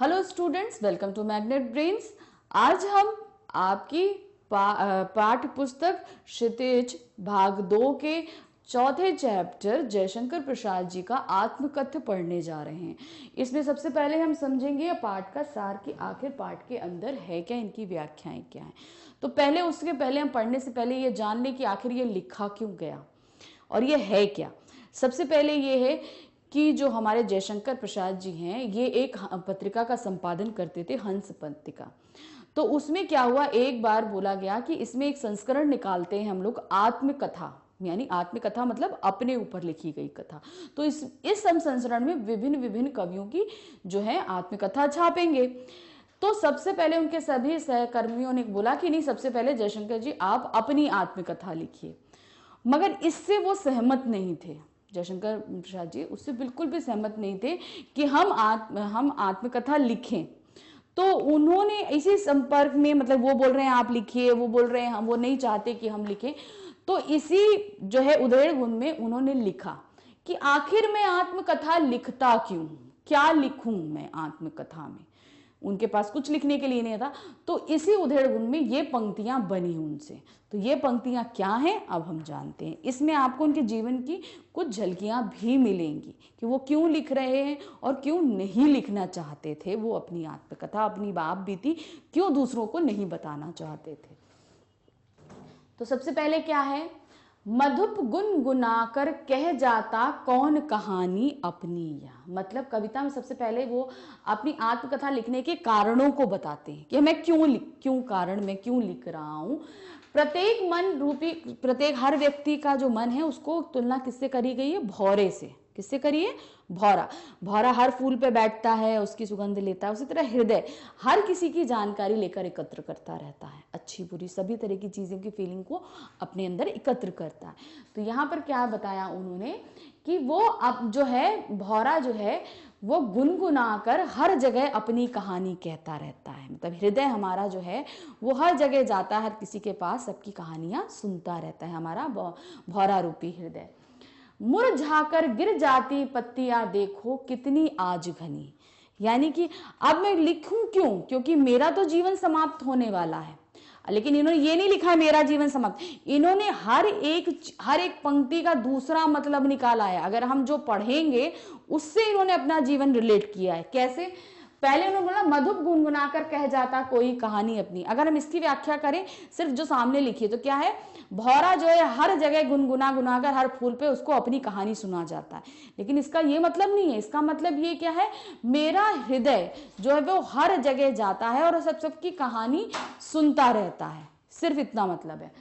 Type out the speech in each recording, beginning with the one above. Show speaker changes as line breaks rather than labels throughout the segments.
Hello students, welcome to Magnet Brains. आज हम आपकी पाठ्य पुस्तक क्षितिज भाग 2 के चौथे चैप्टर जयशंकर प्रसाद जी का आत्मकथ्य पढ़ने जा रहे हैं। इसमें सबसे पहले हम समझेंगे पाठ का सार कि आखिर पाठ के अंदर है क्या, इनकी व्याख्याएं क्या हैं। तो उसके पहले हम पढ़ने से पहले ये जान लें कि आखिर ये लिखा क्यों गया और ये है क्या। सबसे पहले ये है कि जो हमारे जयशंकर प्रसाद जी हैं, ये एक पत्रिका का संपादन करते थे, हंस पत्रिका। तो उसमें क्या हुआ, एक बार बोला गया कि इसमें एक संस्करण निकालते हैं हम लोग, आत्मकथा, यानी आत्मकथा मतलब अपने ऊपर लिखी गई कथा। तो इस संस्करण में विभिन्न विभिन्न कवियों की जो है आत्मकथा छापेंगे। तो सबसे पहले उनके सभी सहकर्मियों ने बोला कि नहीं, सबसे पहले जयशंकर जी आप अपनी आत्मकथा लिखिए। मगर इससे वो सहमत नहीं थे, जयशंकर प्रसाद जी उससे बिल्कुल भी सहमत नहीं थे कि हम आत्मकथा लिखें। तो उन्होंने इसी संपर्क में, मतलब वो बोल रहे हैं आप लिखिए, वो बोल रहे हैं हम, वो नहीं चाहते कि हम लिखें। तो इसी जो है उधेड़ बुन में उन्होंने लिखा कि आखिर मैं आत्मकथा लिखता क्यों, क्या लिखूं मैं आत्मकथा में। उनके पास कुछ लिखने के लिए नहीं था। तो इसी उधेड़ बुन में ये पंक्तियां बनी उनसे। तो ये पंक्तियां क्या हैं अब हम जानते हैं। इसमें आपको उनके जीवन की कुछ झलकियां भी मिलेंगी कि वो क्यों लिख रहे हैं और क्यों नहीं लिखना चाहते थे। वो अपनी आत्मकथा, अपनी बाप बीती क्यों दूसरों को नहीं बताना चाहते थे। तो सबसे पहले क्या है, मधुप गुनगुनाकर कह जाता कौन कहानी अपनी। या मतलब कविता में सबसे पहले वो अपनी आत्मकथा लिखने के कारणों को बताते हैं कि मैं क्यों कारण मैं क्यों लिख रहा हूं। प्रत्येक मन रूपी, प्रत्येक हर व्यक्ति का जो मन है उसको तुलना किससे करी गई है, भौरे से। किससे करी है, भौरा। भौरा हर फूल पे बैठता है, उसकी सुगंध लेता है। उसी तरह हृदय हर किसी की जानकारी लेकर एकत्र करता रहता है, अच्छी बुरी सभी तरह की चीज़ों की फीलिंग को अपने अंदर एकत्र करता है। तो यहाँ पर क्या बताया उन्होंने कि वो अब जो है भौरा जो है वो गुनगुनाकर हर जगह अपनी कहानी कहता रहता है। मतलब हृदय हमारा जो है वो हर जगह जाता है, हर किसी के पास सबकी कहानियां सुनता रहता है, हमारा भौरा रूपी हृदय। मुरझाकर गिर जाती पत्तियां देखो कितनी आज घनी। यानी कि अब मैं लिखूं क्यों, क्योंकि मेरा तो जीवन समाप्त होने वाला है। लेकिन इन्होंने ये नहीं लिखा है मेरा जीवन समाप्त, इन्होंने हर एक पंक्ति का दूसरा मतलब निकाला है। अगर हम जो पढ़ेंगे उससे इन्होंने अपना जीवन रिलेट किया है। कैसे, पहले उन्होंने बोला मधुप गुनगुनाकर कह जाता कोई कहानी अपनी। अगर हम इसकी व्याख्या करें सिर्फ जो सामने लिखी है तो क्या है, भौरा जो है हर जगह गुनगुनाकर हर फूल पे उसको अपनी कहानी सुना जाता है। लेकिन इसका ये मतलब नहीं है। इसका मतलब ये क्या है, मेरा हृदय जो है वो हर जगह जाता है और सबकी कहानी सुनता रहता है, सिर्फ इतना मतलब है।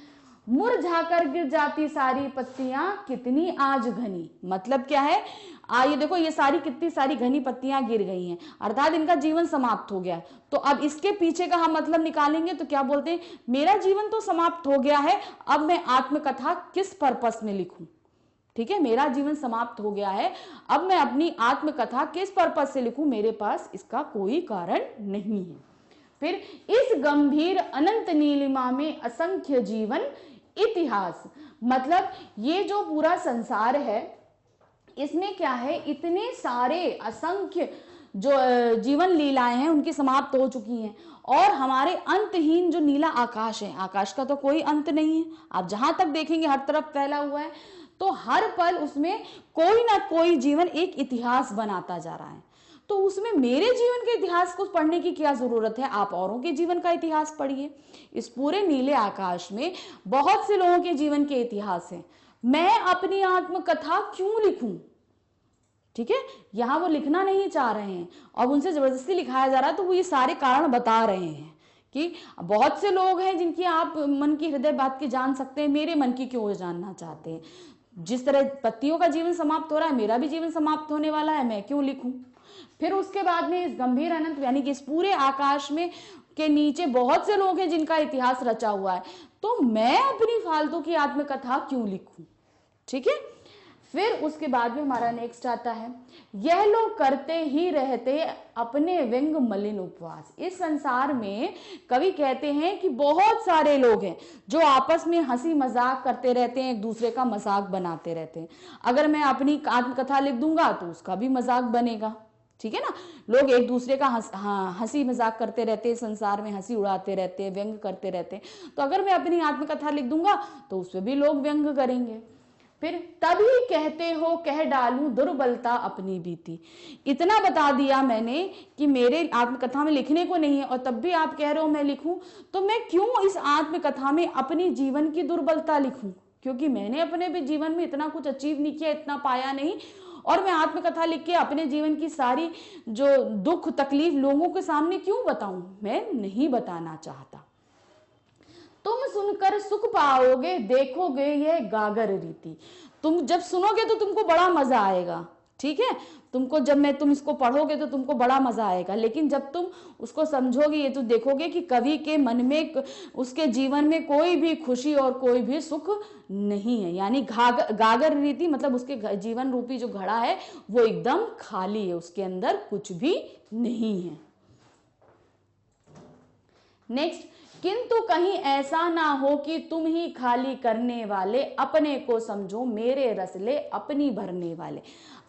मुरझाकर गिर जाती सारी पत्तियां कितनी आज घनी। मतलब क्या है, ये देखो ये सारी कितनी सारी घनी पत्तियां गिर गई हैं, अर्थात इनका जीवन समाप्त हो गया है। तो अब इसके पीछे का हम मतलब निकालेंगे तो क्या बोलते हैं, मेरा जीवन तो समाप्त हो गया है, अब मैं आत्मकथा किस पर्पस में लिखूं। ठीक है, मेरा जीवन समाप्त हो गया है, अब मैं अपनी आत्मकथा किस पर्पस से लिखूं, मेरे पास इसका कोई कारण नहीं है। फिर इस गंभीर अनंत नीलिमा में असंख्य जीवन इतिहास। मतलब ये जो पूरा संसार है इसमें क्या है, इतने सारे असंख्य जो जीवन लीलाएं हैं उनकी समाप्त हो चुकी हैं। और हमारे अंतहीन जो नीला आकाश है, आकाश का तो कोई अंत नहीं है, आप जहां तक देखेंगे हर तरफ फैला हुआ है। तो हर पल उसमें कोई ना कोई जीवन एक इतिहास बनाता जा रहा है। तो उसमें मेरे जीवन के इतिहास को पढ़ने की क्या जरूरत है, आप औरों के जीवन का इतिहास पढ़िए। इस पूरे नीले आकाश में बहुत से लोगों के जीवन के इतिहास हैं, मैं अपनी आत्मकथा क्यों लिखूं। ठीक है, यहां वो लिखना नहीं चाह रहे हैं और उनसे जबरदस्ती लिखाया जा रहा है। तो वो ये सारे कारण बता रहे हैं कि बहुत से लोग हैं जिनकी आप मन की हृदय बात की जान सकते हैं, मेरे मन की क्यों जानना चाहते हैं। जिस तरह पत्तियों का जीवन समाप्त हो रहा है, मेरा भी जीवन समाप्त होने वाला है, मैं क्यों लिखूं। फिर उसके बाद में इस गंभीर अनंत, यानी कि इस पूरे आकाश में के नीचे बहुत से लोग हैं जिनका इतिहास रचा हुआ है, तो मैं अपनी फालतू की आत्मकथा क्यों लिखूं। ठीक है, फिर उसके बाद में हमारा नेक्स्ट आता है, यह लोग करते ही रहते अपने व्यंग मलिन उपवास। इस संसार में कवि कहते हैं कि बहुत सारे लोग हैं जो आपस में हंसी मजाक करते रहते हैं, एक दूसरे का मजाक बनाते रहते हैं। अगर मैं अपनी आत्मकथा लिख दूंगा तो उसका भी मजाक बनेगा। ठीक है ना। लोग एक दूसरे का हंसी मजाक करते रहते हैं, संसार में हंसी उड़ाते रहते हैं, व्यंग करते रहते हैं। तो अगर मैं अपनी आत्मकथा लिख दूंगा तो उस पर भी लोग व्यंग करेंगे। फिर तभी कहते हो कह डालूं दुर्बलता अपनी बीती। इतना बता दिया मैंने कि मेरे आत्मकथा में लिखने को नहीं है और तब भी आप कह रहे हो मैं लिखूं, तो मैं क्यों इस आत्मकथा में अपनी जीवन की दुर्बलता लिखूं? क्योंकि मैंने अपने भी जीवन में इतना कुछ अचीव नहीं किया, इतना पाया नहीं, और मैं आत्मकथा लिख के अपने जीवन की सारी जो दुख तकलीफ लोगों के सामने क्यों बताऊं? मैं नहीं बताना चाहता। तुम सुनकर सुख पाओगे, देखोगे यह गागर रीति। तुम जब सुनोगे तो तुमको बड़ा मजा आएगा, ठीक है। तुमको जब तुम इसको पढ़ोगे तो तुमको बड़ा मजा आएगा, लेकिन जब तुम उसको समझोगे ये तो देखोगे कि कवि के मन में, उसके जीवन में कोई भी खुशी और कोई भी सुख नहीं है। यानी गागर रीति मतलब उसके जीवन रूपी जो घड़ा है वो एकदम खाली है, उसके अंदर कुछ भी नहीं है। नेक्स्ट, किंतु कहीं ऐसा ना हो कि तुम ही खाली करने वाले, अपने को समझो मेरे रसले अपनी भरने वाले।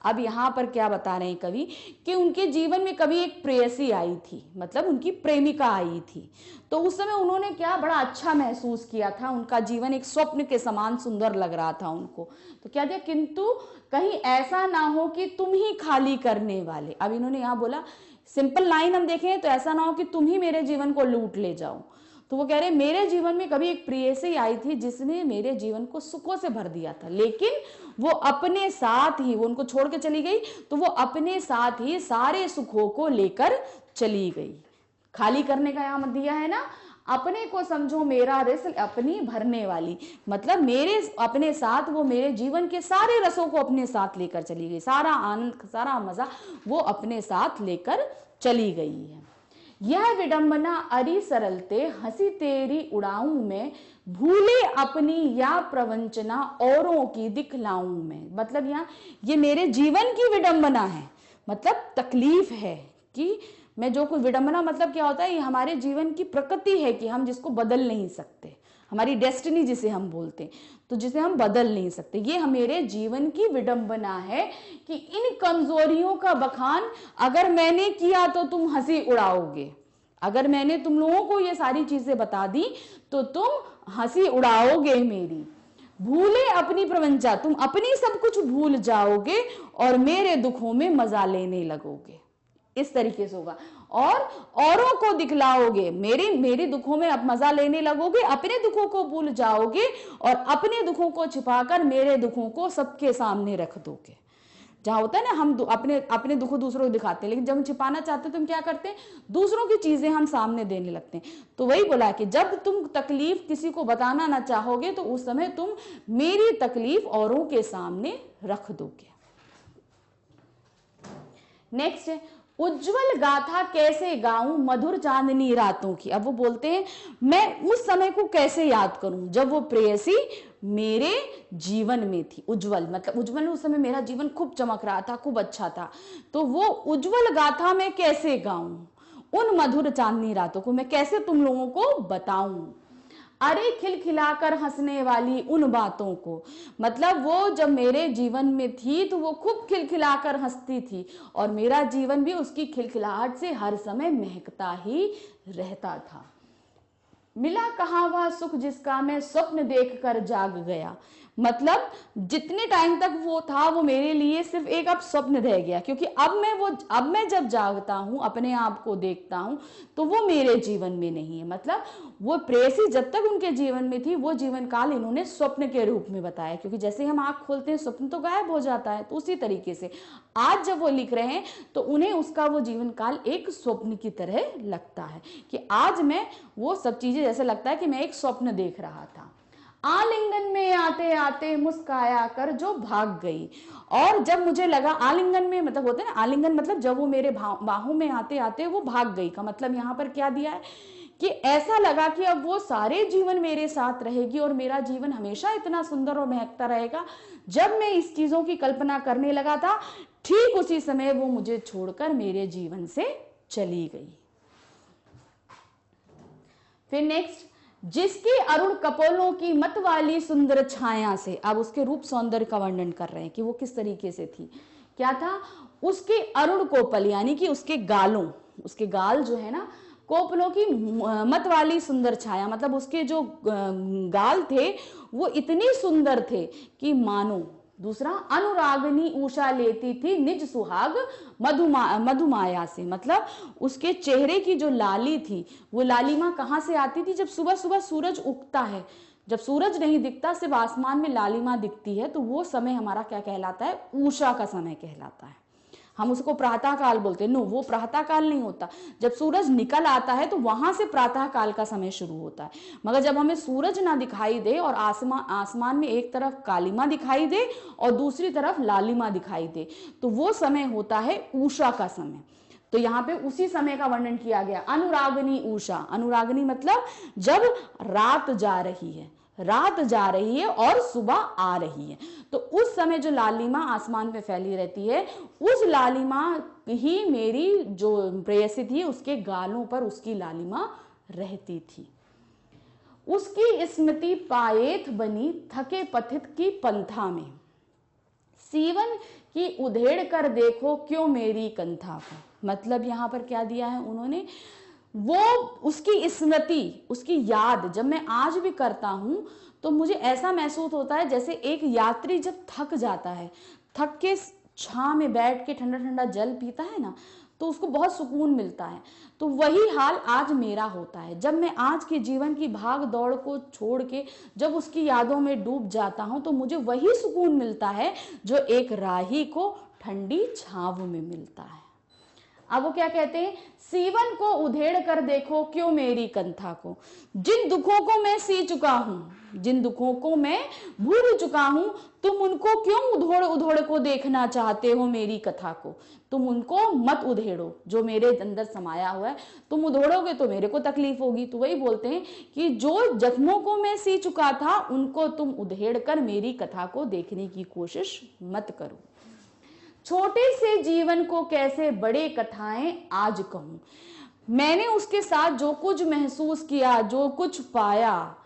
अब यहां पर क्या बता रहे हैं कवि कि उनके जीवन में कभी एक प्रेयसी आई थी, मतलब उनकी प्रेमिका आई थी। तो उस समय उन्होंने क्या बड़ा अच्छा महसूस किया था, उनका जीवन एक स्वप्न के समान सुंदर लग रहा था उनको। तो क्या दिया, किंतु कहीं ऐसा ना हो कि तुम ही खाली करने वाले। अब इन्होंने यहाँ बोला, सिंपल लाइन हम देखें तो ऐसा ना हो कि तुम ही मेरे जीवन को लूट ले जाओ। तो वो कह रहे मेरे जीवन में कभी एक प्रेयसी आई थी जिसने मेरे जीवन को सुखों से भर दिया था, लेकिन वो अपने साथ ही, वो उनको छोड़ के चली गई तो वो अपने साथ ही सारे सुखों को लेकर चली गई। खाली करने का यहाँ दिया है ना, अपने को समझो मेरा रस अपनी भरने वाली, मतलब मेरे अपने साथ वो मेरे जीवन के सारे रसों को अपने साथ लेकर चली गई, सारा आनंद सारा मजा वो अपने साथ लेकर चली गई है। यह विडंबना अरी सरलते हंसी तेरी उड़ाऊं मैं, भूले अपनी या प्रवंचना औरों की दिखलाऊं मैं। मतलब यहाँ ये मेरे जीवन की विडंबना है, मतलब तकलीफ है कि मैं जो कुछ, विडंबना मतलब क्या होता है, ये हमारे जीवन की प्रकृति है कि हम जिसको बदल नहीं सकते, हमारी डेस्टिनी जिसे हम बोलते हैं, तो जिसे हम बदल नहीं सकते। ये मेरे जीवन की विडंबना है कि इन कमजोरियों का बखान अगर मैंने किया तो तुम हंसी उड़ाओगे, अगर मैंने तुम लोगों को ये सारी चीजें बता दी तो तुम हंसी उड़ाओगे मेरी। भूले अपनी प्रवंचा, तुम अपनी सब कुछ भूल जाओगे और मेरे दुखों में मजा लेने लगोगे, इस तरीके से होगा। और औरों को दिखलाओगे, मेरे दुखों में अब मजा लेने लगोगे, अपने दुखों को भूल जाओगे और अपने दुखों को छिपाकर मेरे दुखों को सबके सामने रख दोगे। जहां होता है ना हम अपने दुख दूसरों को दिखाते हैं, लेकिन जब हम छिपाना चाहते हैं तो हम क्या करते हैं, दूसरों की चीजें हम सामने देने लगते हैं। तो वही बोला कि जब तुम तकलीफ किसी को बताना ना चाहोगे तो उस समय तुम मेरी तकलीफ औरों के सामने रख दोगे। नेक्स्ट है, उज्जवल गाथा कैसे गाऊं मधुर चांदनी रातों की। अब वो बोलते हैं मैं उस समय को कैसे याद करूं जब वो प्रेयसी मेरे जीवन में थी। उज्जवल मतलब उज्जवल उस समय मेरा जीवन खूब चमक रहा था, खूब अच्छा था, तो वो उज्जवल गाथा मैं कैसे गाऊं, उन मधुर चांदनी रातों को मैं कैसे तुम लोगों को बताऊं। अरे खिलखिलाकर हंसने वाली उन बातों को, मतलब वो जब मेरे जीवन में थी तो वो खूब खिलखिलाकर हंसती थी और मेरा जीवन भी उसकी खिलखिलाहट से हर समय महकता ही रहता था। मिला कहाँ वह सुख जिसका मैं स्वप्न देखकर जाग गया, मतलब जितने टाइम तक वो था वो मेरे लिए सिर्फ एक अब स्वप्न रह गया, क्योंकि अब मैं जब जागता हूं अपने आप को देखता हूं तो वो मेरे जीवन में नहीं है। मतलब वो प्रेयसी जब तक उनके जीवन में थी वो जीवन काल इन्होंने स्वप्न के रूप में बताया, क्योंकि जैसे हम आंख खोलते हैं स्वप्न तो गायब हो जाता है, तो उसी तरीके से आज जब वो लिख रहे हैं तो उन्हें उसका वो जीवन काल एक स्वप्न की तरह लगता है कि आज मैं वो सब चीजें जैसे लगता है कि मैं एक स्वप्न देख रहा था। आलिंगन में आते आते मुस्काया कर जो भाग गई, और जब मुझे लगा आलिंगन में मतलब होते ना, आलिंगन मतलब जब वो मेरे बाहों में आते आते वो भाग गई का मतलब यहाँ पर क्या दिया है कि ऐसा लगा कि अब वो सारे जीवन मेरे साथ रहेगी और मेरा जीवन हमेशा इतना सुंदर और महकता रहेगा। जब मैं इस चीजों की कल्पना करने लगा था ठीक उसी समय वो मुझे छोड़कर मेरे जीवन से चली गई। फिर नेक्स्ट, जिसकी अरुण कपोलों की मत वाली सुंदर छाया से, अब उसके रूप सौंदर्य का वर्णन कर रहे हैं कि वो किस तरीके से थी क्या था, उसके अरुण कोपल यानी कि उसके गालों, उसके गाल जो है ना, कोपलों की मत वाली सुंदर छाया, मतलब उसके जो गाल थे वो इतने सुंदर थे कि मानो, दूसरा अनुरागनी उषा लेती थी निज सुहाग मधुमाया से, मतलब उसके चेहरे की जो लाली थी वो लालिमा कहाँ से आती थी, जब सुबह सुबह सूरज उगता है, जब सूरज नहीं दिखता सिर्फ आसमान में लालिमा दिखती है, तो वो समय हमारा क्या कहलाता है, उषा का समय कहलाता है। हम उसको प्रातः काल बोलते हैं, नो वो प्रातः काल नहीं होता, जब सूरज निकल आता है तो वहां से प्रातः काल का समय शुरू होता है। मगर जब हमें सूरज ना दिखाई दे और आसमान में एक तरफ कालिमा दिखाई दे और दूसरी तरफ लालिमा दिखाई दे, तो वो समय होता है उषा का समय। तो यहाँ पे उसी समय का वर्णन किया गया, अनुरागनी उषा। अनुरागनी मतलब जब रात जा रही है, रात जा रही है और सुबह आ रही है, तो उस समय जो लालिमा आसमान पे फैली रहती है, उस लालिमा ही मेरी जो प्रेयसी थी उसके गालों पर उसकी लालिमा रहती थी। उसकी स्मृति पायेथ बनी थके पथित की पंथा में, सीवन की उधेड़ कर देखो क्यों मेरी कंथा को। मतलब यहाँ पर क्या दिया है उन्होंने, वो उसकी स्मृति, उसकी याद जब मैं आज भी करता हूं तो मुझे ऐसा महसूस होता है जैसे एक यात्री जब थक जाता है, थक के छां में बैठ के ठंडा ठंडा जल पीता है ना, तो उसको बहुत सुकून मिलता है। तो वही हाल आज मेरा होता है, जब मैं आज के जीवन की भाग दौड़ को छोड़ के जब उसकी यादों में डूब जाता हूं, तो मुझे वही सुकून मिलता है जो एक राही को ठंडी छांव में मिलता है। अब वो क्या कहते हैं, सीवन को उधेड़ कर देखो क्यों मेरी कंथा को, जिन दुखों को मैं सी चुका हूं, जिन दुखों को मैं भूल चुका हूं, तुम उनको क्यों उधोड़ उधोड़ को देखना चाहते हो मेरी कथा को। तुम उनको मत उधेड़ो, जो मेरे अंदर समाया हुआ है, तुम उधोड़ोगे तो मेरे को तकलीफ होगी। तो वही बोलते हैं कि जो जख्मों को मैं सी चुका था उनको तुम उधेड़ कर मेरी कथा को देखने की कोशिश मत करो। छोटे से जीवन को कैसे बड़े कथाएं आज कहूं, मैंने उसके साथ जो कुछ महसूस किया, जो कुछ पाया,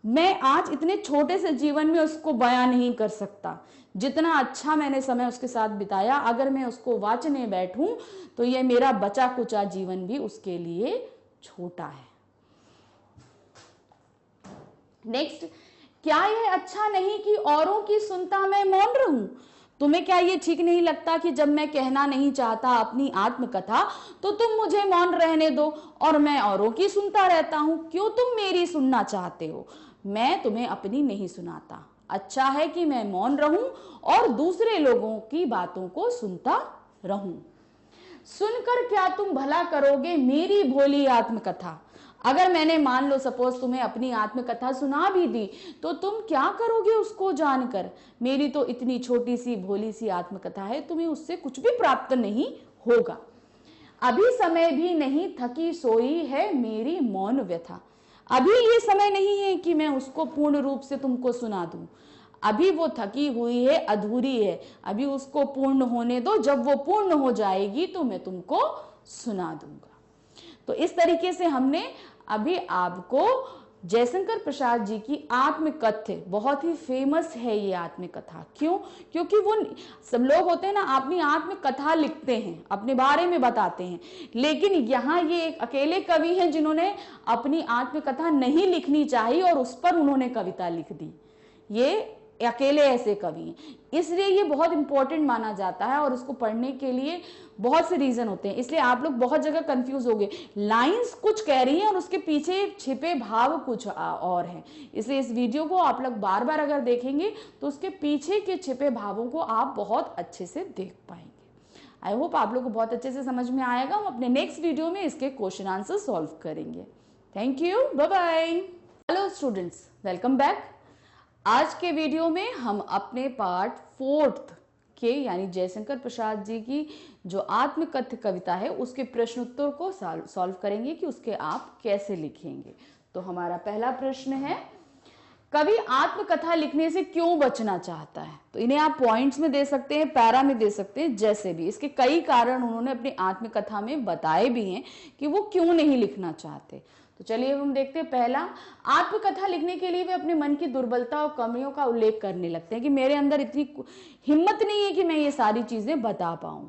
मैं आज इतने छोटे से जीवन में उसको बयां नहीं कर सकता। जितना अच्छा मैंने समय उसके साथ बिताया, अगर मैं उसको वाचने बैठूं तो ये मेरा बचा कुचा जीवन भी उसके लिए छोटा है। नेक्स्ट, क्या यह अच्छा नहीं कि औरों की सुनता मैं मौन रहूं। तुम्हें क्या ये ठीक नहीं लगता कि जब मैं कहना नहीं चाहता अपनी आत्मकथा तो तुम मुझे मौन रहने दो और मैं औरों की सुनता रहता हूं। क्यों तुम मेरी सुनना चाहते हो, मैं तुम्हें अपनी नहीं सुनाता। अच्छा है कि मैं मौन रहूं और दूसरे लोगों की बातों को सुनता रहूं। सुनकर क्या तुम भला करोगे मेरी भोली आत्मकथा। अगर मैंने मान लो सपोज तुम्हें अपनी आत्मकथा सुना भी दी तो तुम क्या करोगे उसको जानकर। मेरी तो इतनी छोटी सी भोली सी आत्मकथा है, तुम्हें उससे कुछ भी प्राप्त नहीं होगा। अभी समय भी नहीं थकी सोई है मेरी मौन व्यथा। अभी ये समय नहीं है कि मैं उसको पूर्ण रूप से तुमको सुना दूं। अभी वो थकी हुई है, अधूरी है, अभी उसको पूर्ण होने दो, जब वो पूर्ण हो जाएगी तो मैं तुमको सुना दूंगा। तो इस तरीके से हमने अभी आपको जयशंकर प्रसाद जी की आत्मकथ्य, बहुत ही फेमस है ये आत्मकथा। क्यों? क्योंकि वो सब लोग होते हैं ना, अपनी आत्मकथा लिखते हैं, अपने बारे में बताते हैं, लेकिन यहाँ ये एक अकेले कवि हैं जिन्होंने अपनी आत्मकथा नहीं लिखनी चाहिए और उस पर उन्होंने कविता लिख दी। ये अकेले ऐसे कवि हैं, इसलिए ये बहुत इंपॉर्टेंट माना जाता है और इसको पढ़ने के लिए बहुत से रीजन होते हैं। इसलिए आप लोग बहुत जगह कंफ्यूज हो गए, लाइंस कुछ कह रही हैं और उसके पीछे छिपे भाव कुछ और हैं। इसलिए इस वीडियो को आप लोग बार बार अगर देखेंगे तो उसके पीछे के छिपे भावों को आप बहुत अच्छे से देख पाएंगे। आई होप आप लोग को बहुत अच्छे से समझ में आएगा। हम अपने नेक्स्ट वीडियो में इसके क्वेश्चन आंसर सॉल्व करेंगे। Thank you, bye bye. Hello students, welcome back. आज के वीडियो में हम अपने पार्ट 4 के यानी जयशंकर प्रसाद जी की जो आत्मकथ्य कविता है उसके प्रश्नोत्तर को सॉल्व करेंगे कि उसके आप कैसे लिखेंगे। तो हमारा पहला प्रश्न है, कवि आत्मकथा लिखने से क्यों बचना चाहता है? तो इन्हें आप पॉइंट्स में दे सकते हैं, पैरा में दे सकते हैं, जैसे भी। इसके कई कारण उन्होंने अपनी आत्मकथा में बताए भी हैं कि वो क्यों नहीं लिखना चाहते। तो चलिए हम देखते हैं। पहला, आत्मकथा लिखने के लिए वे अपने मन की दुर्बलता और कमियों का उल्लेख करने लगते हैं कि मेरे अंदर इतनी हिम्मत नहीं है कि मैं ये सारी चीजें बता पाऊं।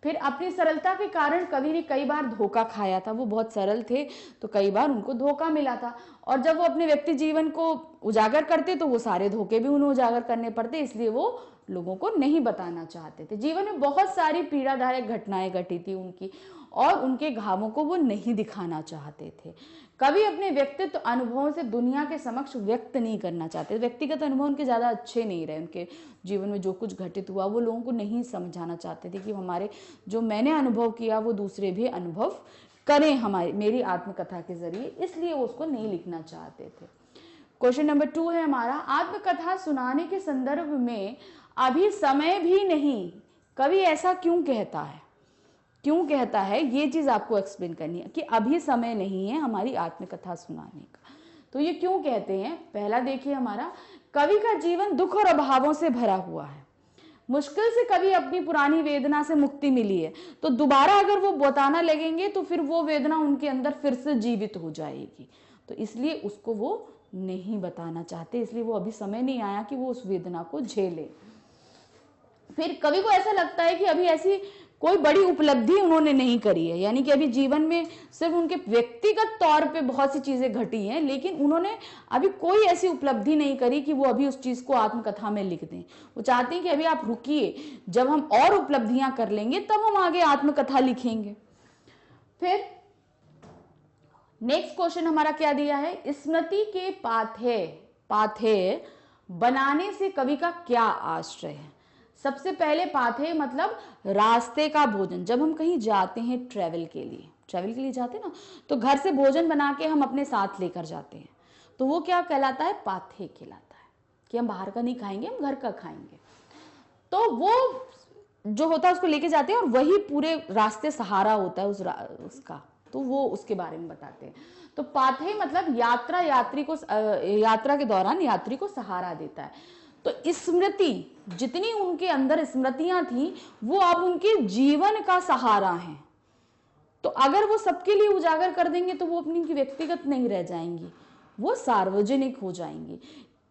फिर अपनी सरलता के कारण कवि ने कई बार धोखा खाया था। वो बहुत सरल थे तो कई बार उनको धोखा मिला था, और जब वो अपने व्यक्ति जीवन को उजागर करते तो वो सारे धोखे भी उन्हें उजागर करने पड़ते, इसलिए वो लोगों को नहीं बताना चाहते थे। जीवन में बहुत सारी पीड़ादायक घटनाएं घटी थी उनकी, और उनके घावों को वो नहीं दिखाना चाहते थे। कवि अपने व्यक्तित्व अनुभवों से दुनिया के समक्ष व्यक्त नहीं करना चाहते। व्यक्तिगत अनुभव उनके ज़्यादा अच्छे नहीं रहे, उनके जीवन में जो कुछ घटित हुआ वो लोगों को नहीं समझाना चाहते थे कि हमारे जो मैंने अनुभव किया वो दूसरे भी अनुभव करें हमारी मेरी आत्मकथा के जरिए, इसलिए वो उसको नहीं लिखना चाहते थे। क्वेश्चन नंबर 2 है हमारा, आत्मकथा सुनाने के संदर्भ में अभी समय भी नहीं, कवि ऐसा क्यों कहता है? क्यों कहता है, ये चीज आपको एक्सप्लेन करनी है कि अभी समय नहीं है हमारी आत्मकथा सुनाने का। तो ये क्यों कहते हैं? पहला देखिए हमारा, कवि का जीवन दुख और अभावों से भरा हुआ है। मुश्किल से कभी अपनी पुरानी वेदना से मुक्ति मिली है, तो दोबारा अगर वो बताना लगेंगे तो फिर वो वेदना उनके अंदर फिर से जीवित हो जाएगी। तो इसलिए उसको वो नहीं बताना चाहते, इसलिए वो अभी समय नहीं आया कि वो उस वेदना को झेले। फिर कवि को ऐसा लगता है कि अभी ऐसी कोई बड़ी उपलब्धि उन्होंने नहीं करी है, यानी कि अभी जीवन में सिर्फ उनके व्यक्तिगत तौर पे बहुत सी चीजें घटी हैं, लेकिन उन्होंने अभी कोई ऐसी उपलब्धि नहीं करी कि वो अभी उस चीज को आत्मकथा में लिख दें। वो चाहते हैं कि अभी आप रुकिए, जब हम और उपलब्धियां कर लेंगे तब हम आगे आत्मकथा लिखेंगे। फिर नेक्स्ट क्वेश्चन हमारा क्या दिया है, स्मृति के पाथेय बनाने से कवि का क्या आश्रय है? सबसे पहले पाथेय मतलब रास्ते का भोजन। जब हम कहीं जाते हैं ट्रैवल के लिए जाते हैं ना, तो घर से भोजन बना के हम अपने साथ लेकर जाते हैं, तो वो क्या कहलाता है? पाथेय कहलाता है कि हम बाहर का नहीं खाएंगे, हम घर का खाएंगे। तो वो जो होता है उसको लेके जाते हैं और वही पूरे रास्ते सहारा होता है उसका, तो वो उसके बारे में बताते हैं। तो पाथेय मतलब यात्रा के दौरान यात्री को सहारा देता है। तो स्मृति, जितनी उनके अंदर स्मृतियां थी वो अब उनके जीवन का सहारा हैं। तो अगर वो सबके लिए उजागर कर देंगे तो वो अपनी व्यक्तिगत नहीं रह जाएंगी, वो सार्वजनिक हो जाएंगी।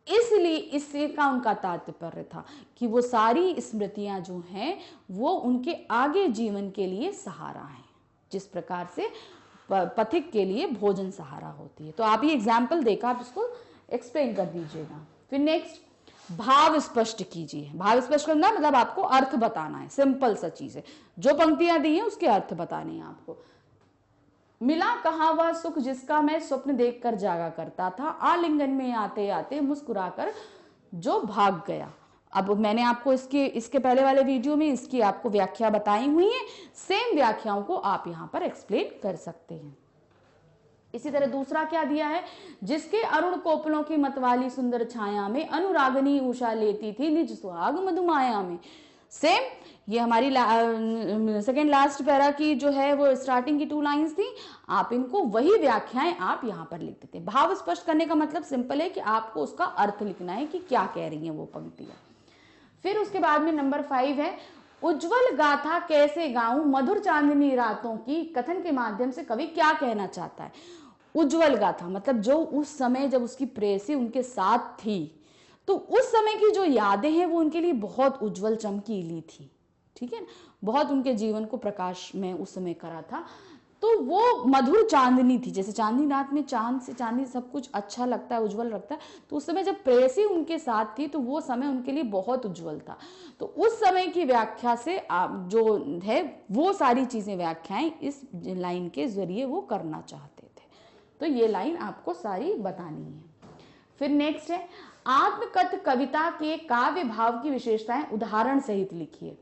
इसलिए इससे का उनका तात्पर्य था कि वो सारी स्मृतियां जो हैं वो उनके आगे जीवन के लिए सहारा हैं, जिस प्रकार से पथिक के लिए भोजन सहारा होती है। तो आप ये एग्जाम्पल देकर आप इसको एक्सप्लेन कर दीजिएगा। फिर नेक्स्ट, भाव स्पष्ट कीजिए। भाव स्पष्ट करना मतलब आपको अर्थ बताना है, सिंपल सा चीज है। जो पंक्तियां दी हैं उसके अर्थ बताने हैं आपको। मिला कहाँ वह सुख जिसका मैं स्वप्न देखकर जागा करता था, आलिंगन में आते आते मुस्कुराकर जो भाग गया। अब मैंने आपको इसके पहले वाले वीडियो में इसकी आपको व्याख्या बताई हुई है, सेम व्याख्याओं को आप यहाँ पर एक्सप्लेन कर सकते हैं। इसी तरह दूसरा क्या दिया है, जिसके अरुण कोपलों की मतवाली सुंदर छाया में अनुरागनी उषा लेती थी निज सुहाग मधुमाया में। सेम ये हमारी सेकेंड लास्ट पैरा की जो है वो स्टार्टिंग की 2 लाइंस थी, आप इनको वही व्याख्याएं आप यहाँ पर लिख देते हैं। भाव स्पष्ट करने का मतलब सिंपल है कि आपको उसका अर्थ लिखना है कि क्या कह रही हैं वो पंक्तियां। फिर उसके बाद में नंबर 5 है, उज्जवल गाथा कैसे गाऊं मधुर चांदनी रातों की, कथन के माध्यम से कवि क्या कहना चाहता है? उज्जवल गाथा मतलब जो उस समय जब उसकी प्रेयसी उनके साथ थी, तो उस समय की जो यादें हैं वो उनके लिए बहुत उज्जवल चमकीली थी, ठीक है ना, बहुत उनके जीवन को प्रकाश में उस समय करा था। तो वो मधुर चांदनी थी, जैसे चांदनी रात में चांद से चांदनी सब कुछ अच्छा लगता है, उज्जवल लगता है, तो उस समय जब प्रेयसी उनके साथ थी तो वो समय उनके लिए बहुत उज्जवल था। तो उस समय की व्याख्या से आप जो है वो सारी चीजें व्याख्याएं इस लाइन के जरिए वो करना चाहते थे। तो ये लाइन आपको सारी बतानी है। फिर नेक्स्ट है, आत्मकथ कविता के काव्य भाव की विशेषताएं उदाहरण सहित लिखिए।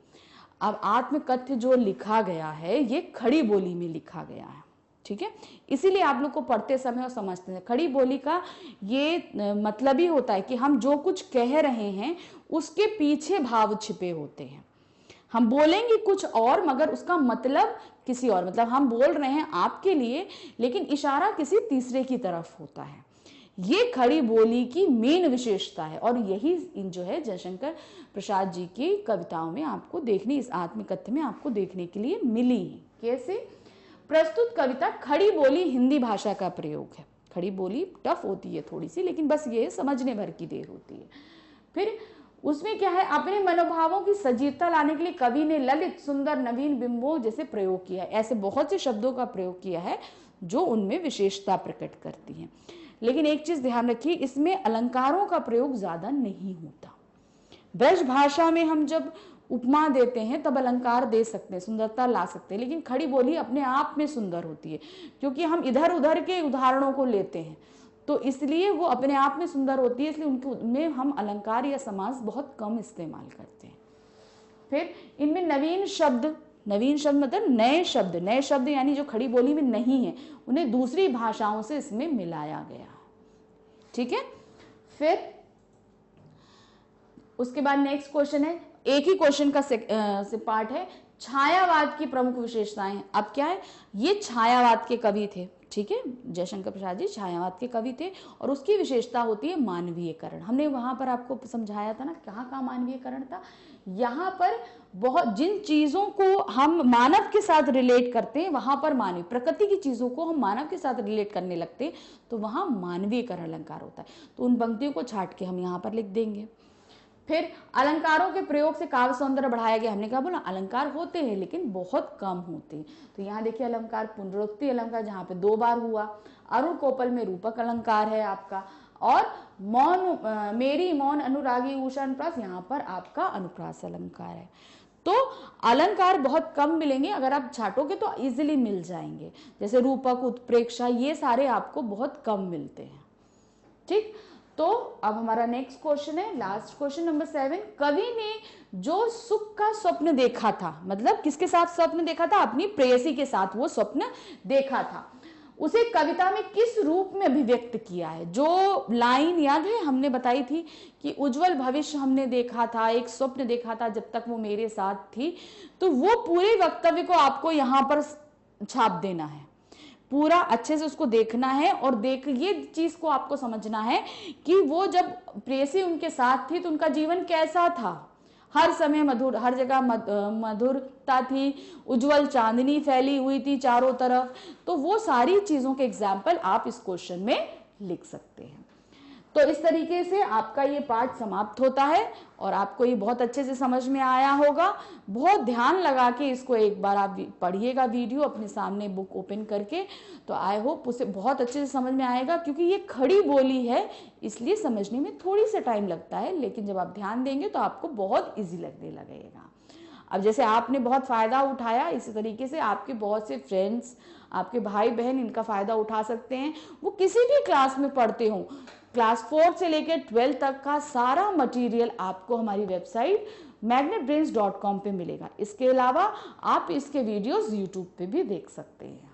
अब आत्मकथ्य जो लिखा गया है ये खड़ी बोली में लिखा गया है, ठीक है, इसीलिए आप लोग को पढ़ते समय और समझते हैं। खड़ी बोली का ये मतलब ही होता है कि हम जो कुछ कह रहे हैं उसके पीछे भाव छिपे होते हैं। हम बोलेंगे कुछ और मगर उसका मतलब किसी और, मतलब हम बोल रहे हैं आपके लिए लेकिन इशारा किसी तीसरे की तरफ होता है। ये खड़ी बोली की मेन विशेषता है और यही जो है जयशंकर प्रसाद जी की कविताओं में आपको देखने, इस आत्मकथ्य में आपको देखने के लिए मिली है। कैसे? प्रस्तुत कविता खड़ी बोली हिंदी भाषा का प्रयोग है। खड़ी बोली टफ होती है थोड़ी सी, लेकिन बस ये समझने भर की देर होती है। फिर उसमें क्या है, अपने मनोभावों की सजीवता लाने के लिए कवि ने ललित, सुंदर, नवीन बिंबों जैसे प्रयोग किया है। ऐसे बहुत से शब्दों का प्रयोग किया है जो उनमें विशेषता प्रकट करती हैं। लेकिन एक चीज ध्यान रखिए, इसमें अलंकारों का प्रयोग ज्यादा नहीं होता। ब्रज भाषा में हम जब उपमा देते हैं तब अलंकार दे सकते हैं, सुंदरता ला सकते हैं, लेकिन खड़ी बोली अपने आप में सुंदर होती है क्योंकि हम इधर उधर के उदाहरणों को लेते हैं, तो इसलिए वो अपने आप में सुंदर होती है, इसलिए उनमें हम अलंकार या समास बहुत कम इस्तेमाल करते हैं। फिर इनमें नवीन शब्द मतलब नए शब्द यानी जो खड़ी बोली में नहीं है, उन्हें दूसरी भाषाओं से इसमें मिलाया गया है। ठीक है। फिर उसके बाद नेक्स्ट क्वेश्चन है, एक ही क्वेश्चन का से पार्ट है, छायावाद की प्रमुख विशेषताएं। अब क्या है, ये छायावाद के कवि थे। ठीक है, जयशंकर प्रसाद जी छायावाद के कवि थे और उसकी विशेषता होती है मानवीयकरण। हमने वहां पर आपको समझाया था ना, कहाँ मानवीयकरण था। यहाँ पर बहुत जिन चीजों को हम मानव के साथ रिलेट करते हैं, वहां पर मानवीय, प्रकृति की चीजों को हम मानव के साथ रिलेट करने लगते हैं तो वहां मानवीयकरण अलंकार होता है। तो उन पंक्तियों को छाट के हम यहाँ पर लिख देंगे। फिर अलंकारों के प्रयोग से काव्य सौंदर्य बढ़ाया गया। हमने कहा बोला अलंकार होते हैं लेकिन बहुत कम होते हैं। तो यहाँ देखिए अलंकार, पुनरुक्ति अलंकार जहाँ पे 2 बार हुआ। अरुण कोपल में रूपक अलंकार है आपका, और मौन मेरी मौन अनुरागी उषा अनुप्रास, यहाँ पर आपका अनुप्रास अलंकार है। तो अलंकार बहुत कम मिलेंगे, अगर आप छाटोगे तो इजिली मिल जाएंगे। जैसे रूपक, उत्प्रेक्षा, ये सारे आपको बहुत कम मिलते हैं। ठीक, तो अब हमारा नेक्स्ट क्वेश्चन है, लास्ट क्वेश्चन नंबर 7। कवि ने जो सुख का स्वप्न देखा था, मतलब किसके साथ स्वप्न देखा था? अपनी प्रेयसी के साथ वो स्वप्न देखा था, उसे कविता में किस रूप में अभिव्यक्त किया है? जो लाइन याद है हमने बताई थी कि उज्जवल भविष्य हमने देखा था, एक स्वप्न देखा था जब तक वो मेरे साथ थी, तो वो पूरे वक्तव्य को आपको यहाँ पर छाप देना है, पूरा अच्छे से उसको देखना है और ये चीज को आपको समझना है कि वो जब प्रेयसी उनके साथ थी तो उनका जीवन कैसा था। हर समय मधुर, हर जगह मधुरता थी, उज्जवल चांदनी फैली हुई थी चारों तरफ। तो वो सारी चीजों के एग्जाम्पल आप इस क्वेश्चन में लिख सकते हैं। तो इस तरीके से आपका ये पाठ समाप्त होता है और आपको ये बहुत अच्छे से समझ में आया होगा। बहुत ध्यान लगा के इसको एक बार आप पढ़िएगा वीडियो अपने सामने बुक ओपन करके, तो आई होप उसे बहुत अच्छे से समझ में आएगा। क्योंकि ये खड़ी बोली है इसलिए समझने में थोड़ी सा टाइम लगता है, लेकिन जब आप ध्यान देंगे तो आपको बहुत ईजी लगने लगेगा। अब जैसे आपने बहुत फायदा उठाया, इसी तरीके से आपके बहुत से फ्रेंड्स, आपके भाई बहन इनका फायदा उठा सकते हैं। वो किसी भी क्लास में पढ़ते हो, क्लास 4 से लेकर 12 तक का सारा मटेरियल आपको हमारी वेबसाइट magnetbrains.com पे मिलेगा। इसके अलावा आप इसके वीडियोस यूट्यूब पे भी देख सकते हैं।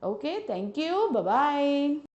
Okay, thank you, bye bye.